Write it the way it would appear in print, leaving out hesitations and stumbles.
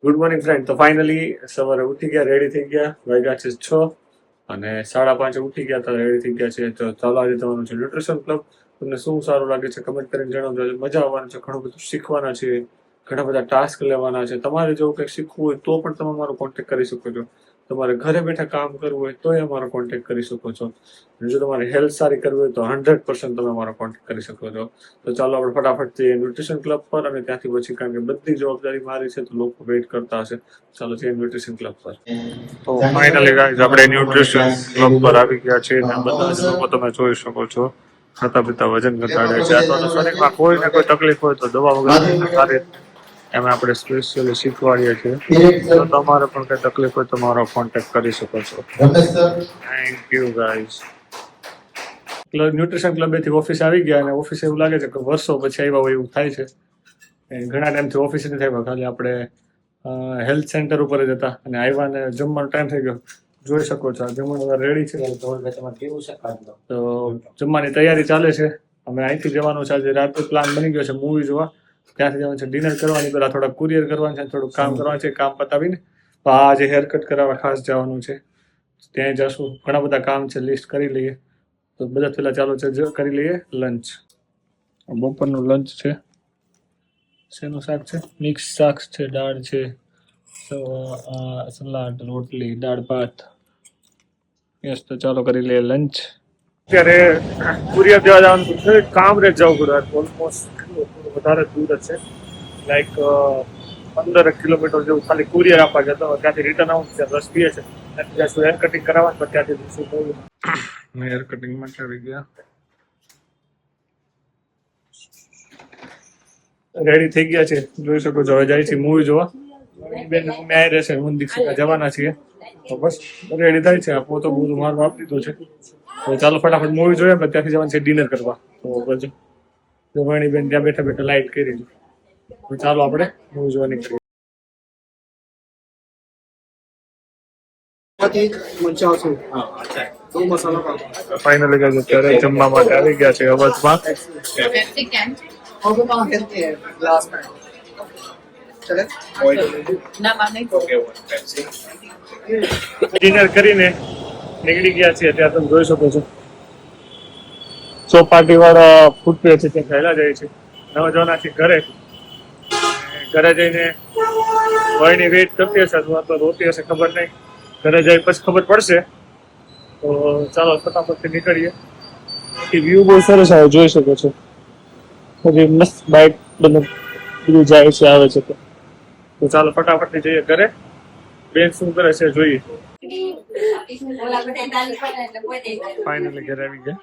Good morning friend. તો finally સવારે ઉઠી ગયા, રેડી થઈ ગયા, વાગ્યા છે 6 અને 5:30 ઉઠી ગયા તો રેડી થઈ ગયા છે. તો ચાલો આજે તમારું છે ન્યુટ્રિશન ક્લબ. તમને શું સારું લાગે છે કમેન્ટ કરીને જણાવજો. મજા આવવાની છે, ઘણું બધું શીખવાના છે, ઘણા બધા ટાસ્ક લેવાના છે. તમારે જો કંઈક શીખવું હોય તો પણ તમે મારો કોન્ટેક્ટ કરી શકો છો. તમારે ઘરે બેઠા કામ કરવું હોય તો અમારો કોન્ટેક્ટ કરી શકો છો. અને જો તમારે હેલ્થ સારી કરવી હોય તો 100% તમે મારો કોન્ટેક્ટ કરી શકો છો. તો ચાલો આપણે ફટાફટ જઈએ ન્યુટ્રિશન ક્લબ પર અને ત્યાંથી પછી, કારણ કે બધી જવાબદારી મારી છે તો લોકો વેઇટ કરતા હશે. ચાલો જઈએ ન્યુટ્રિશન ક્લબ પર. તો ફાઇનલી ગાઈઝ આપણે ન્યુટ્રિશન ક્લબ પર આવી ગયા છીએ અને બધા જ લોકો તમે જોઈ શકો છો ખાતા પીતા વજન ઘટાડે છે. અથવા તો શરીરમાં કોઈ ને કોઈ તકલીફ હોય તો દવા વગર સારી એમાં આપણે સ્પેશિયલી શીખવાડીએ છીએ. તો તમારે પણ કઈ તકલીફ હોય તો મારો કોન્ટેક્ટ કરી શકો છો. Thank you guys. ન્યુટ્રિશન ક્લબેથી ઓફિસ આવી ગયા અને ઓફિસ એવું લાગે છે કે વર્ષો પછી આવ્યા હોય એવું થાય છે. ઘણા ટાઈમથી ઓફિસ નથી આવ્યા, ખાલી આપણે હેલ્થ સેન્ટર ઉપર જ હતા અને આવ્યા ને જમવાનો ટાઈમ થઈ ગયો. જોઈ શકો છો આ જમવાનું રેડી છે. તો જમવાની તૈયારી ચાલે છે. અમે અહીંથી જવાનું છે, આજે રાતે પ્લાન બની ગયો છે મૂવી જોવા. ત્યાંથી જવાનું છે ડિનર કરવાની, પહેલા થોડા કુરિયર કરવાનું છે, થોડું કામ કરવાનું છે. કામ પતાવીને આજે હેર કટ કરાવવા ખાસ જવાનું છે, ત્યાં જશું. ઘણા બધા કામ છે, લિસ્ટ કરી લઈએ. તો બધા પહેલા ચાલો છે કરી લઈએ લંચ. બપોરનું લંચ છે, શેનું શાક છે? મિક્સ શાક છે, દાળ છે, સલાડ, રોટલી, દાળ ભાત. યસ, તો ચાલો કરી લઈએ લંચ. અત્યારે કુરિયર દેવા જવાનું છે, કામરેજ જવું પડે. ઓલમોસ્ટ વધારે દૂર જ છે, લાઈક 15 કિલોમીટર જેવું ખાલી કુરિયર આપવા જતો. ત્યાંથી રિટર્ન આવું છે, રસ પીએ છે. ત્યાંથી હેર કટિંગ કરાવવાનું, પણ ત્યાંથી શું હેર કટિંગ માટે આવી ગયા. રેડી થઈ ગયા છે, જોઈ શકો છો. હવે જાય છે મૂવી જોવા. બેન મમ્મી આવી રહેશે, હું દીક્ષિતા જવાના છીએ. તો બસ રેડી થાય છે. આપો તો બધું મારું આપી દીધું છે. તો ચાલો ફટાફટ મૂવી જોઈએ, પણ ત્યાંથી જવાનું છે ડિનર કરવા. તો પછી જવાણી બેન ત્યાં બેઠા બેઠા લાઈટ કરી દઉં. તો ચાલો આપણે મૂવી જોવા નીકળીએ. ફાઇનલી ગાઈસ અત્યારે જમવા માટે આવી ગયા છે અવધમાં. ડિનર કરીને નીકળી ગયા છીએ. ત્યાં તમે જોઈ શકો છો ચોપાટી વાળા ફૂટવે છે ત્યાં ખાયલા જાય છે. નવા જવાના છે ઘરે. ઘરે જઈને વયની વેઇટ કરતી હશે અથવા તો રોતી હશે, ખબર નહીં. ઘરે જાય પછી ખબર પડશે. તો ચાલો ફટાફટથી નીકળીએ. વ્યૂ બહુ સરસ આવે, જોઈ શકો છો. પછી મસ્ત બાઇક બધું જાય છે, આવે છે. તો ચાલો ફટાફટથી જઈએ ઘરે. બેન શું કરે છે જોઈએ. ફાઇનલી ઘરે આવી ગયા.